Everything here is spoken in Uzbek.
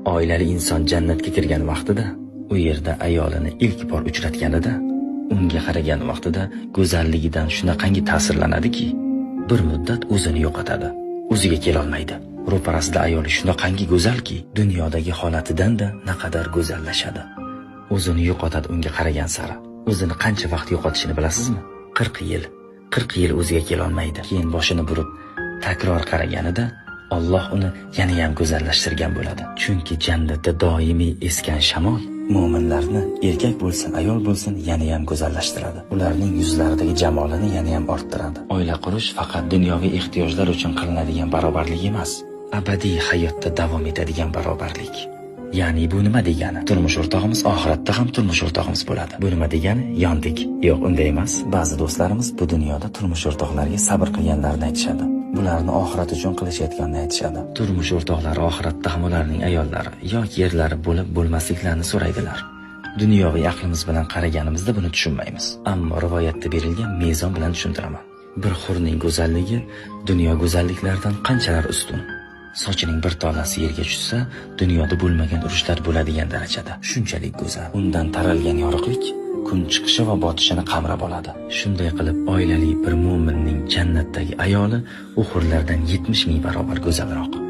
Oilali inson jannatga kirgan vaqtida, u yerda ayolini ilk bor uchratganida, unga qaragan vaqtida go'zalligidan shunaqangi ta'sirlanadiki, bir muddat o'zini yo'qotadi, o'ziga kela olmaydi. Ro'parasida ayoli shunaqangi go'zalki, dunyodagi holatidan-da naqadar go'zallashadi. O'zini yo'qotadi unga qaragan sari. O'zini qancha vaqt yo'qotishini bilasizmi? 40 yil. 40 yil o'ziga kela olmaydi. Keyin boshini burib takror qaraganida Alloh uni yana ham go'zallashtirgan bo'ladi. Chunki jannatda doimiy esgan shamol mu'minlarni erkak bo'lsin, ayol bo'lsin yana ham go'zallashtiradi. Ularning yuzlaridagi jamolini yana ham orttiradi. Oila qurish faqat dunyoviy ehtiyojlar uchun qilinadigan barobarlik emas, abadiy hayotda davom etadigan barobarlik. Ya'ni bu nima degani? Turmush o'rtog'imiz oxiratda ham turmush o'rtog'imiz bo'ladi. Bu nima degani? Yondik. Yo'q, unday emas. Ba'zi do'stlarimiz bu dunyoda turmush o'rtoqlariga sabr qilganlarini aytishadi. Bularni oxirat uchun qilishayotganini aytishadi. Turmush o'rtoqlari oxiratda ham ularning ayollari yoki erlari bo'lib bo'lmasliklarini so'raydilar. Dunyoviy aqlimiz bilan qaraganimizda buni tushunmaymiz. Ammo rivoyatda berilgan mezon bilan tushuntiraman. Bir hurning go'zalligi dunyo go'zalliklaridan qanchalar ustun. Sochining bir tolasi yerga tushsa, dunyoda bo'lmagan urushlar bo'ladigan darajada. Shunchalik go'zal. Undan taralgan yorug'lik kun chiqishi va botishini qamrab oladi. Shunday qilib, oilali bir mu'minning jannatdagi ayoli u hurlardan 70 ming barobar go'zalroq.